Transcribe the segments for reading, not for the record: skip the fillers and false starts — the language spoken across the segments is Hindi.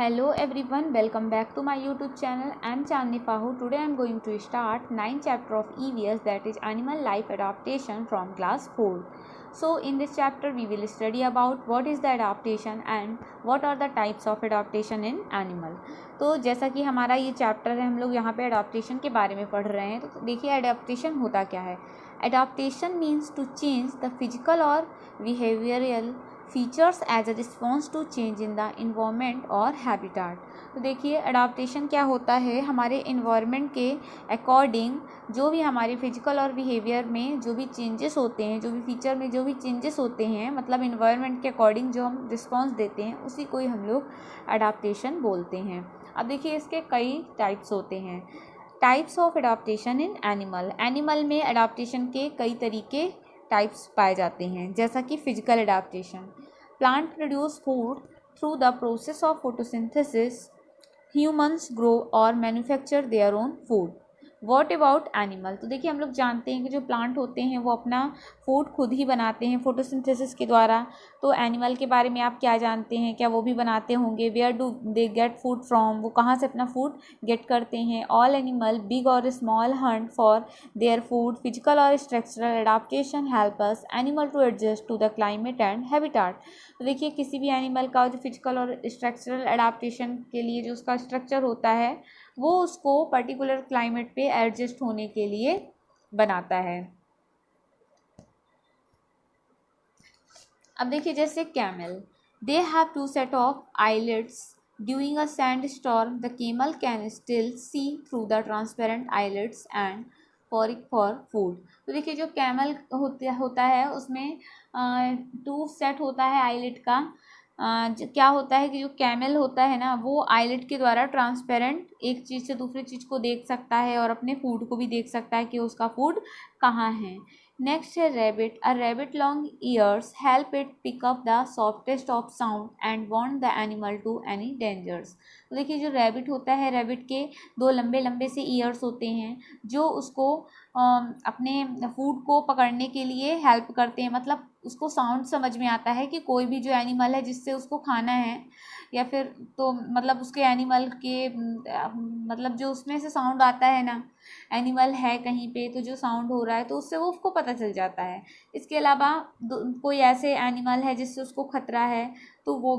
Hello everyone, welcome back to my YouTube channel. I am Chandni Pahu. Today I am going to start 9th chapter of EVS, that is Animal Life Adaptation from class 4. So in this chapter we will study about what is the adaptation and what are the types of adaptation in animal. तो जैसा कि हमारा ये चैप्टर है, हम लोग यहाँ पे अडाप्टेशन के बारे में पढ़ रहे हैं. तो देखिए अडाप्टेशन होता क्या है. Adaptation means to change the physical और behavioural features as a response to change in the environment और हैबिटाट. तो देखिए अडाप्टेशन क्या होता है, हमारे इन्वायरमेंट के अकॉर्डिंग जो भी हमारे फिजिकल और बिहेवियर में जो भी चेंजेस होते हैं, जो भी फीचर में जो भी चेंजेस होते हैं, मतलब इन्वायरमेंट के अकॉर्डिंग जो हम रिस्पॉन्स देते हैं उसी को ही हम लोग अडाप्टेशन बोलते हैं. अब देखिए इसके कई टाइप्स होते हैं. Types of adaptation in animal. Animal में अडाप्टेशन के कई तरीके टाइप्स पाए जाते हैं, जैसा कि physical adaptation. Plant produce food through the process of photosynthesis. Humans grow और manufacture their own food. What about animal. तो देखिए हम लोग जानते हैं कि जो प्लांट होते हैं वो अपना फूड खुद ही बनाते हैं फोटोसिंथेसिस के द्वारा. तो एनिमल के बारे में आप क्या जानते हैं, क्या वो भी बनाते होंगे. Where do they get food from, वो कहाँ से अपना फूड गेट करते हैं. ऑल एनिमल बिग और small hunt for their food. Physical और structural adaptation help us animal to adjust to the climate and habitat. तो देखिए किसी भी एनिमल का जो फिजिकल और स्ट्रक्चरल एडाप्टेशन के लिए जो उसका स्ट्रक्चर होता है वो उसको पर्टिकुलर क्लाइमेट पे एडजस्ट होने के लिए बनाता है. अब देखिए जैसे camel, they have two set of eyelids during a sand storm. The camel can still see through the transparent eyelids and for food. तो देखिए जो कैमल होता है उसमें टू सेट होता है आईलिड का. क्या होता है कि जो कैमल होता है ना वो आईलिड के द्वारा ट्रांसपेरेंट एक चीज़ से दूसरी चीज़ को देख सकता है और अपने फूड को भी देख सकता है कि उसका फूड कहाँ है. नेक्स्ट है rabbit. A rabbit long ears help it pick up the softest of sound and warn the animal to any dangers. तो देखिए जो रैबिट होता है, रैबिट के दो लंबे लंबे से ईयर्स होते हैं जो उसको अपने फूड को पकड़ने के लिए हेल्प करते हैं. मतलब उसको साउंड समझ में आता है कि कोई भी जो एनिमल है जिससे उसको खाना है या फिर तो मतलब उसके एनिमल के मतलब जो उसमें से साउंड आता है ना, एनिमल है कहीं पे तो जो साउंड हो रहा है तो उससे वो उसको पता चल जाता है. इसके अलावा कोई ऐसे एनिमल है जिससे उसको खतरा है तो वो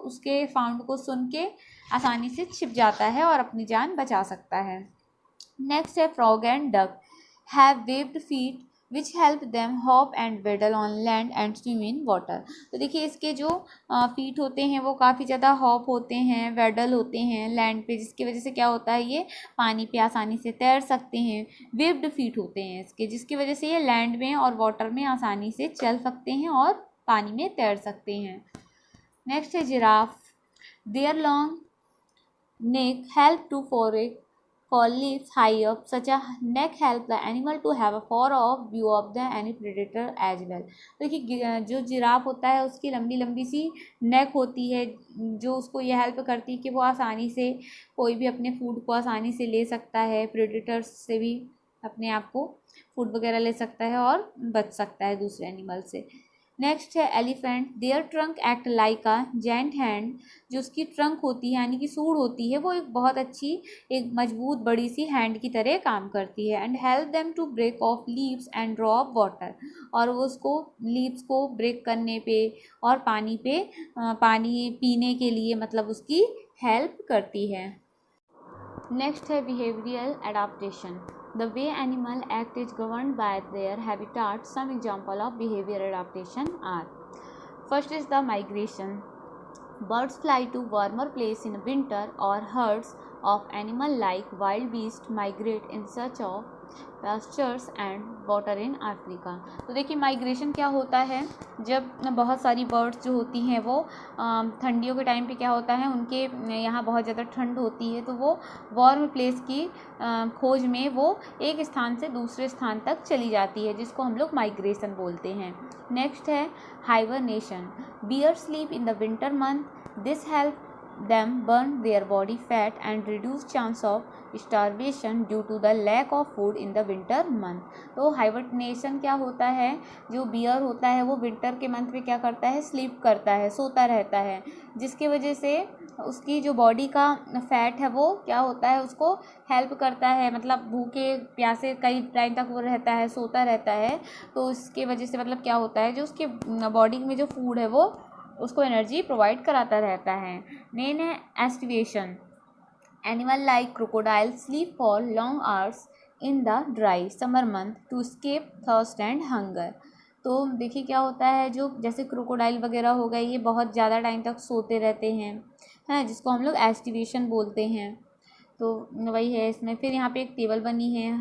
उसके साउंड को सुन के आसानी से छिप जाता है और अपनी जान बचा सकता है. नेक्स्ट है frog and duck have webbed feet which help them hop and waddle on land and swim in water. तो देखिए इसके जो फीट होते हैं वो काफ़ी ज़्यादा हॉप होते हैं, वेडल होते हैं लैंड पे, जिसकी वजह से क्या होता है ये पानी पे आसानी से तैर सकते हैं. वेव्ड फीट होते हैं इसके, जिसकी वजह से ये लैंड में और वाटर में आसानी से चल सकते हैं और पानी में तैर सकते हैं. नेक्स्ट है giraffe. Their long neck help to for leaves high up. Such a neck help the animal to have a far off view of the any predator as well. देखिए जो जिराफ होता है उसकी लंबी लंबी सी नेक होती है जो उसको ये हेल्प करती है कि वो आसानी से कोई भी अपने फूड को आसानी से ले सकता है, प्रेडेटर्स से भी अपने आप को फूड वगैरह ले सकता है और बच सकता है दूसरे एनिमल से. नेक्स्ट है elephant. Their trunk act like a giant hand. जो उसकी ट्रंक होती है यानी कि सूंड होती है वो एक बहुत अच्छी एक मजबूत बड़ी सी हैंड की तरह काम करती है. And help them to break off leaves and drop water. और वो उसको लीव्स को ब्रेक करने पे और पानी पीने के लिए मतलब उसकी हेल्प करती है. नेक्स्ट है behavioural adaptation. The way animal act is governed by their habitat. Some example of behavioral adaptation are: first is the migration. Birds fly to warmer place in winter, or herds of animal like wild beasts migrate in search of pastures and water in Africa. तो देखिए माइग्रेशन क्या होता है, जब बहुत सारी बर्ड्स जो होती हैं वो ठंडियों के टाइम पे क्या होता है उनके यहाँ बहुत ज़्यादा ठंड होती है तो वो वार्म प्लेस की खोज में वो एक स्थान से दूसरे स्थान तक चली जाती है जिसको हम लोग माइग्रेशन बोलते हैं. नेक्स्ट है hibernation. Bear sleep in the winter month. This help them burn their body fat and reduce chance of starvation due to the lack of food in the winter month. तो हाइबरनेशन क्या होता है, जो बियर होता है वो विंटर के मंथ में क्या करता है, स्लीप करता है, सोता रहता है, जिसकी वजह से उसकी जो बॉडी का फैट है वो क्या होता है, उसको हेल्प करता है, मतलब भूखे प्यासे कई टाइम तक वो रहता है, सोता रहता है, तो उसके वजह से मतलब क्या होता है, जो उसके बॉडी में जो फूड है वो उसको एनर्जी प्रोवाइड कराता रहता है। मेन है aestivation. Animal like crocodile sleep for long hours in the dry summer month to escape thirst and hunger. तो देखिए क्या होता है, जो जैसे क्रोकोडाइल वगैरह हो गए, ये बहुत ज़्यादा टाइम तक सोते रहते हैं, है जिसको हम लोग एस्टिवेशन बोलते हैं। तो वही है इसमें। फिर यहाँ पे एक टेबल बनी है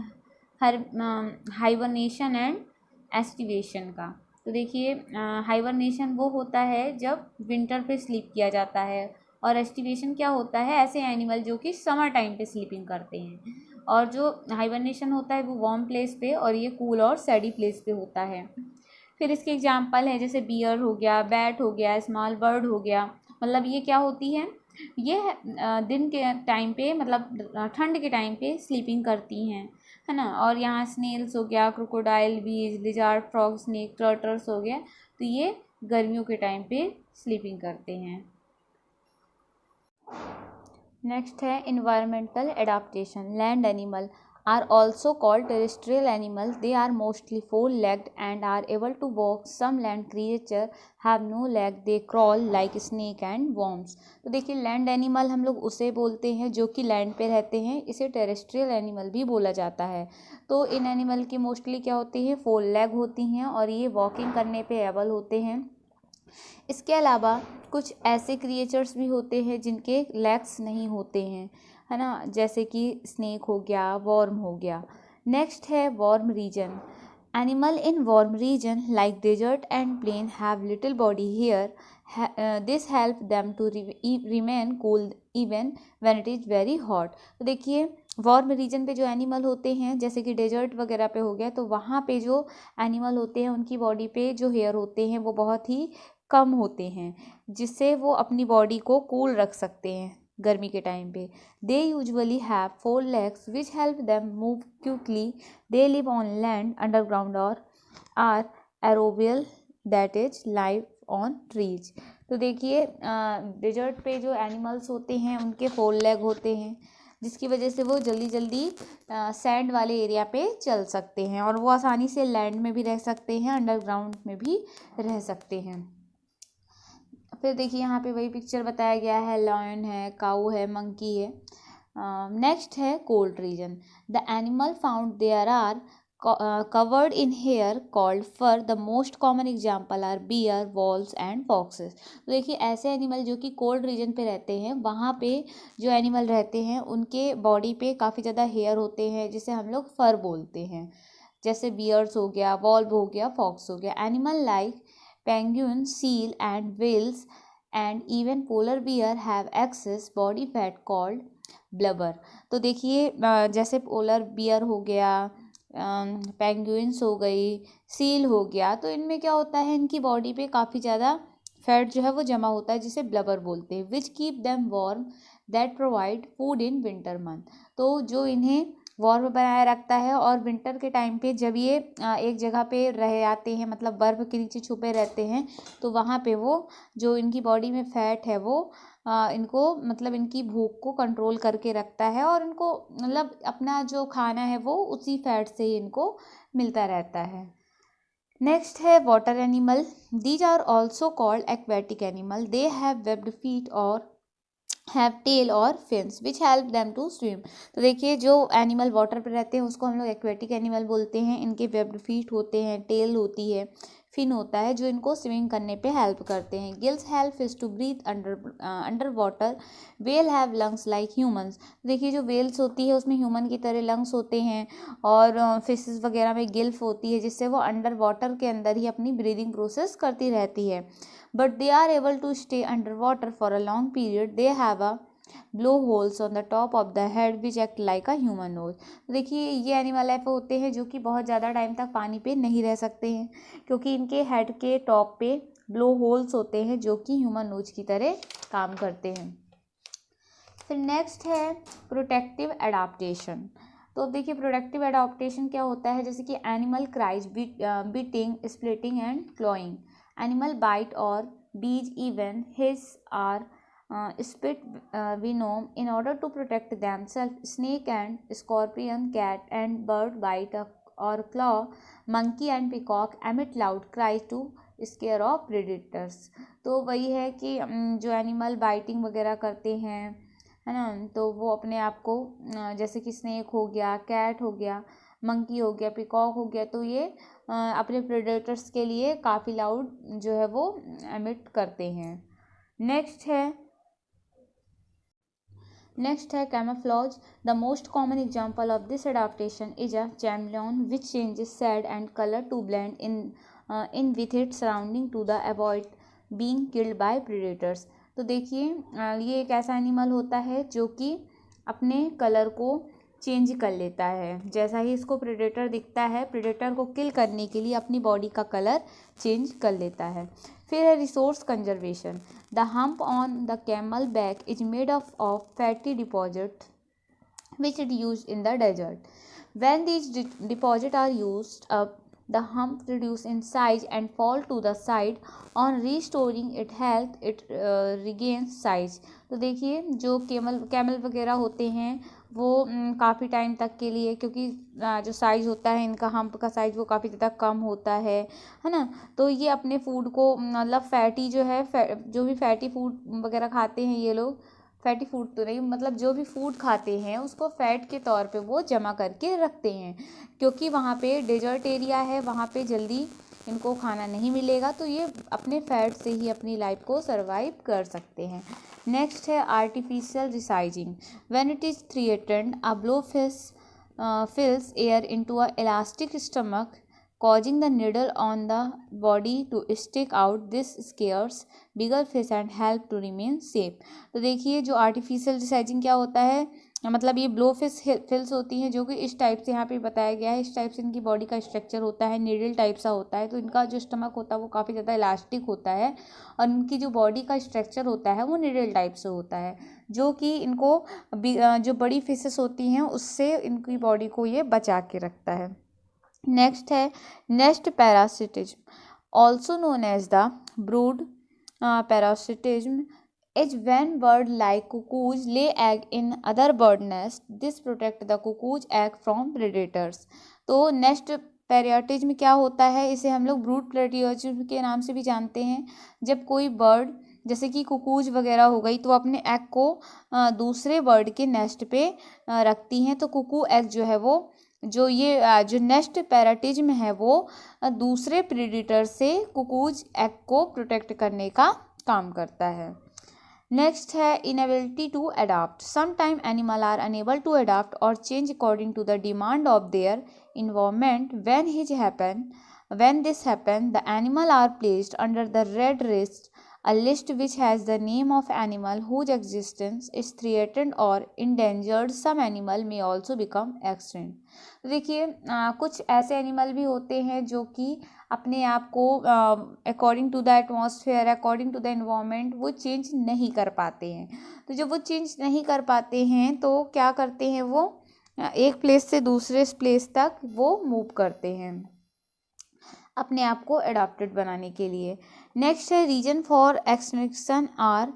हर हाइबरनेशन एंड एस्टिवेशन का। तो देखिए हाइबरनेशन वो होता है जब विंटर पे स्लीप किया जाता है, और एस्टिवेशन क्या होता है, ऐसे एनिमल जो कि समर टाइम पे स्लीपिंग करते हैं। और जो हाइबरनेशन होता है वो वार्म प्लेस पे, और ये कूल और सैडी प्लेस पे होता है। फिर इसके एग्जाम्पल है जैसे बियर हो गया, बैट हो गया, स्मॉल बर्ड हो गया। मतलब ये क्या होती है, ये दिन के टाइम पे, मतलब ठंड के टाइम पे स्लीपिंग करती हैं, है ना। और यहाँ स्नेल्स हो गया, क्रोकोडाइल, बीज, लिजार्ड, फ्रॉग, स्नेक, टर्टल्स हो गया, तो ये गर्मियों के टाइम पे स्लीपिंग करते हैं। नेक्स्ट है environmental adaptation. Land animal are also called terrestrial animals. They are mostly four-legged and are able to walk. Some land creatures have no leg. They crawl like snake and worms. तो देखिए लैंड एनिमल हम लोग उसे बोलते हैं जो कि लैंड पे रहते हैं, इसे टेरेस्ट्रियल एनिमल भी बोला जाता है। तो इन एनिमल की मोस्टली क्या होती है, फोर लेग होती हैं, और ये वॉकिंग करने पे एबल होते हैं। इसके अलावा कुछ ऐसे क्रिएचर्स भी होते हैं जिनके लेग्स नहीं होते हैं, है ना, जैसे कि स्नेक हो गया, वॉर्म हो गया। नेक्स्ट है warm region. Animal in warm region like desert and plain have little body hair. This help them to remain cool even when it is very hot. तो देखिए वॉर्म रीजन पे जो एनिमल होते हैं, जैसे कि डेजर्ट वगैरह पे हो गया, तो वहाँ पे जो एनिमल होते हैं उनकी बॉडी पे जो हेयर होते हैं वो बहुत ही कम होते हैं, जिससे वो अपनी बॉडी को कूल रख सकते हैं गर्मी के टाइम पे। They usually have four legs which help them move quickly. They live on land, underground और are arboreal that is live on trees. तो देखिए डेजर्ट पे जो एनिमल्स होते हैं उनके फोर लेग होते हैं, जिसकी वजह से वो जल्दी जल्दी सैंड वाले एरिया पे चल सकते हैं, और वो आसानी से लैंड में भी रह सकते हैं, अंडरग्राउंड में भी रह सकते हैं। फिर देखिए यहाँ पे वही पिक्चर बताया गया है, लायन है, काऊ है, मंकी है। नेक्स्ट है cold region. The animal found there are covered in hair called fur. The most common example are bear, wolves and foxes. तो देखिए ऐसे एनिमल जो कि कोल्ड रीजन पे रहते हैं, वहाँ पे जो एनिमल रहते हैं उनके बॉडी पे काफ़ी ज़्यादा हेयर होते हैं, जिसे हम लोग फर बोलते हैं, जैसे बियर्स हो गया, वॉल्व हो गया, फॉक्स हो गया। Animal like penguin, seal and whales and even polar bear have excess body fat called blubber. तो देखिए जैसे पोलर बियर हो गया, पेंगुइन्स हो गई, सील हो गया, तो इनमें क्या होता है, इनकी बॉडी पे काफ़ी ज़्यादा फैट जो है वो जमा होता है, जिसे ब्लबर बोलते हैं। Which keep them warm that provide food in winter month. तो जो इन्हें वार्म बनाए रखता है, और विंटर के टाइम पे जब ये एक जगह पे रह आते हैं, मतलब बर्फ़ के नीचे छुपे रहते हैं, तो वहाँ पे वो जो इनकी बॉडी में फ़ैट है वो इनको मतलब इनकी भूख को कंट्रोल करके रखता है, और इनको मतलब अपना जो खाना है वो उसी फैट से ही इनको मिलता रहता है। नेक्स्ट है water animal. These are also called aquatic animal. They have webbed feet और हैव टेल और fins which help them to swim. तो देखिए जो एनिमल वाटर पर रहते हैं उसको हम लोग एक्वेटिक एनिमल बोलते हैं। इनके वेब्ड फीट होते हैं, टेल होती है, फिन होता है, जो इनको स्विमिंग करने पे हेल्प करते हैं। Gills help fish to breathe under water. Whale have lungs like humans. देखिए जो वेल्स होती है उसमें ह्यूमन की तरह लंग्स होते हैं, और फिशेस वगैरह में गिल्फ होती है, जिससे वो अंडर वाटर के अंदर ही अपनी ब्रीदिंग प्रोसेस करती रहती है। But they are able to stay underwater for a long period. They have a blowholes on the top of the head which act like a human nose. देखिए ये एनिमल ऐसे होते हैं जो कि बहुत ज़्यादा टाइम तक पानी पे नहीं रह सकते हैं, क्योंकि इनके हेड के टॉप पे ब्लो होल्स होते हैं जो कि ह्यूमन नोज की तरह काम करते हैं। फिर नेक्स्ट है प्रोटेक्टिव एडाप्टेशन। तो अब देखिए प्रोटेक्टिव एडाप्टेशन क्या होता है, जैसे कि animal cries, beating, splitting and clawing. Animal bite और bees, even hiss or spit venom in order to protect themselves. Snake and scorpion, cat and bird bite or claw, monkey and peacock emit loud cries to scare off predators. तो वही है कि जो एनिमल बाइटिंग वगैरह करते हैं, है ना, तो वो अपने आप को जैसे कि स्नेक हो गया, कैट हो गया, मंकी हो गया, पिकॉक हो गया, तो ये अपने प्रेडेटर्स के लिए काफ़ी लाउड जो है वो एमिट करते हैं। नेक्स्ट है camouflage. The most common example of this adaptation is a chameleon which changes shade and colour to blend in with it surrounding to the avoid being killed by predators. तो देखिए ये एक ऐसा एनिमल होता है जो कि अपने कलर को चेंज कर लेता है। जैसा ही इसको प्रेडेटर दिखता है, प्रेडेटर को किल करने के लिए अपनी बॉडी का कलर चेंज कर लेता है। फिर है resource conservation. The hump on the camel back is made of fatty deposit which is used in the desert. When these deposits are used up, the hump reduce in size and fall to the side. On restoring its health, it regains size. तो देखिए जो कैमल वगैरह होते हैं वो काफ़ी टाइम तक के लिए, क्योंकि जो साइज़ होता है इनका, हम्प का साइज़ वो काफ़ी ज़्यादा कम होता है ना, तो ये अपने फूड को मतलब फैटी जो है जो भी फैटी फूड वगैरह खाते हैं ये लोग, फैटी फूड तो नहीं, मतलब जो भी फूड खाते हैं उसको फैट के तौर पे वो जमा करके रखते हैं, क्योंकि वहाँ पे डेजर्ट एरिया है, वहाँ पे जल्दी इनको खाना नहीं मिलेगा, तो ये अपने फैट से ही अपनी लाइफ को सर्वाइव कर सकते हैं। नेक्स्ट है artificial resizing. When it is threatened, a blowfish fills air into a elastic stomach, causing the needle on the body to stick out. This scares bigger fish and help to remain safe. तो देखिए जो आर्टिफिशियल रिसाइजिंग क्या होता है, मतलब ये ब्लो फिल्स होती हैं जो कि इस टाइप से यहाँ पे बताया गया है, इस टाइप से इनकी बॉडी का स्ट्रक्चर होता है, नीडल टाइप सा होता है, तो इनका जो स्टमक होता है वो काफ़ी ज़्यादा इलास्टिक होता है और इनकी जो बॉडी का स्ट्रक्चर होता है वो नीडल टाइप से होता है, जो कि इनको जो बड़ी फिशेस होती हैं उससे इनकी बॉडी को ये बचा के रखता है। नेक्स्ट है nest parasitism, also known as the brood parasitism, is when bird like cuckoos lay egg in other bird nest. This protect the cuckoo's egg from predators. तो नेस्ट पैरासिटिज्म क्या होता है, इसे हम लोग ब्रूड पैरासिटिज्म के नाम से भी जानते हैं। जब कोई बर्ड जैसे कि कुकूज वगैरह हो गई तो अपने एग को दूसरे बर्ड के नेस्ट पे रखती हैं, तो कुकू एग जो है वो जो नेस्ट पैरासिटिज्म है वो दूसरे प्रेडेटर से कुकूज एग को प्रोटेक्ट करने का काम करता है। नेक्स्ट है inability to adapt. Sometime animal are unable to adapt और change according to the demand of their environment. when this happen, the animal are placed under the red list, a list which has the name of animal whose existence is threatened or endangered. Some animal may also become extinct. तो देखिए कुछ ऐसे एनिमल भी होते हैं जो कि अपने आप को according to the atmosphere, according to the environment वो चेंज नहीं कर पाते हैं। तो जब वो चेंज नहीं कर पाते हैं तो क्या करते हैं, वो एक प्लेस से दूसरे प्लेस तक वो मूव करते हैं अपने आप को एडाप्टेड बनाने के लिए। नेक्स्ट है reason for extinction or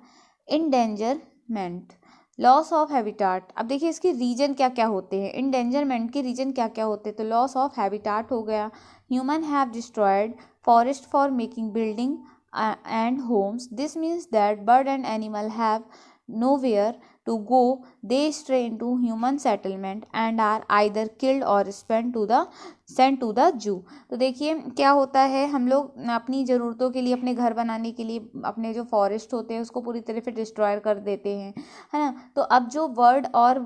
endangerment, loss of habitat. अब देखिए इसके रीजन क्या क्या होते हैं, इंडेंजरमेंट के रीजन क्या क्या होते हैं। तो लॉस ऑफ हैबिटाट हो गया, human have destroyed forest for making building and homes. This means that bird and animal have nowhere to go. They stray into human settlement and are either killed or sent to the zoo. तो देखिए क्या होता है, हम लोग अपनी ज़रूरतों के लिए, अपने घर बनाने के लिए अपने जो फॉरेस्ट होते हैं उसको पूरी तरह से डिस्ट्रॉय कर देते हैं, है ना। तो अब जो बर्ड और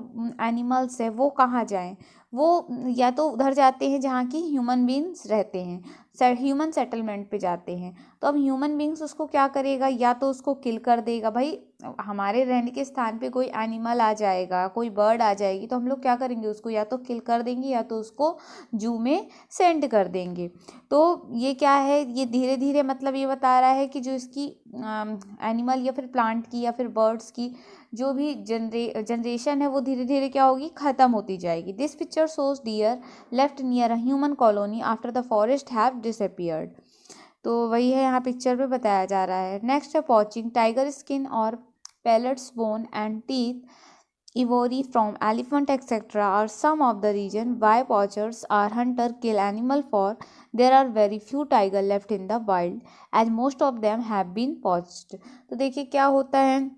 एनिमल्स है वो कहाँ जाएं, वो या तो उधर जाते हैं जहाँ की ह्यूमन बींग्स रहते हैं, ह्यूमन सेटलमेंट पे जाते हैं। तो अब ह्यूमन बींग्स उसको क्या करेगा, या तो उसको किल कर देगा, भाई हमारे रहने के स्थान पे कोई एनिमल आ जाएगा, कोई बर्ड आ जाएगी, तो हम लोग क्या करेंगे, उसको या तो किल कर देंगे या तो उसको जू में सेंड कर देंगे। तो ये क्या है, ये धीरे धीरे मतलब ये बता रहा है कि जो इसकी एनिमल या फिर प्लांट की या फिर बर्ड्स की जो भी जनरेशन है वो धीरे धीरे क्या होगी, ख़त्म होती जाएगी। This picture shows deer left near a human colony after the forest have disappeared. तो वही है यहाँ पिक्चर पे बताया जा रहा है। नेक्स्ट है पॉचिंग, टाइगर स्किन और pellets, bone and teeth, ivory from elephant, etc. are some of the reason why poachers or hunter kill animal for. There are very few tiger left in the wild as most of them have been poached. तो देखिए क्या होता है,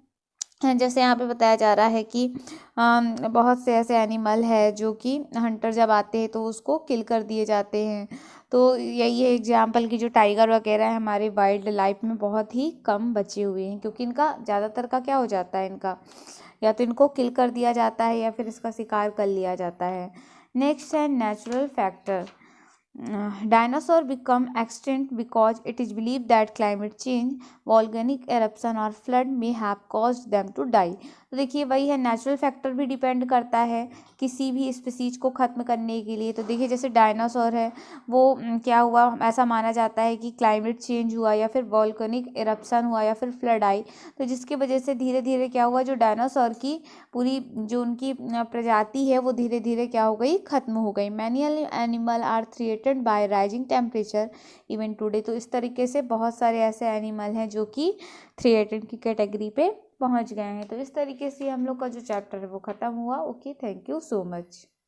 जैसे यहाँ पे बताया जा रहा है कि बहुत से ऐसे एनिमल है जो कि हंटर जब आते हैं तो उसको किल कर दिए जाते हैं। तो यही है एग्जाम्पल कि जो टाइगर वगैरह है हमारे वाइल्ड लाइफ में बहुत ही कम बचे हुए हैं, क्योंकि इनका ज़्यादातर का क्या हो जाता है, इनका या तो इनको किल कर दिया जाता है या फिर इसका शिकार कर लिया जाता है। नेक्स्ट है natural factor. Dinosaur become extinct because it is believed that climate change, volcanic eruption और flood may have caused them to die। तो देखिए वही है, नेचुरल फैक्टर भी डिपेंड करता है किसी भी स्पीसीज को ख़त्म करने के लिए। तो देखिए जैसे डायनासोर है वो क्या हुआ, ऐसा माना जाता है कि क्लाइमेट चेंज हुआ या फिर वॉल्केनिक इरप्शन हुआ या फिर फ्लड आई, तो जिसकी वजह से धीरे धीरे क्या हुआ, जो डायनासोर की पूरी जो उनकी प्रजाति है वो धीरे धीरे क्या हो गई, ख़त्म हो गई। Many animal are threatened by rising temperature even today. तो इस तरीके से बहुत सारे ऐसे एनिमल हैं जो कि थ्रेटेड की कैटेगरी पे पहुंच गए हैं। तो इस तरीके से हम लोग का जो चैप्टर है वो ख़त्म हुआ। Okay, thank you so much.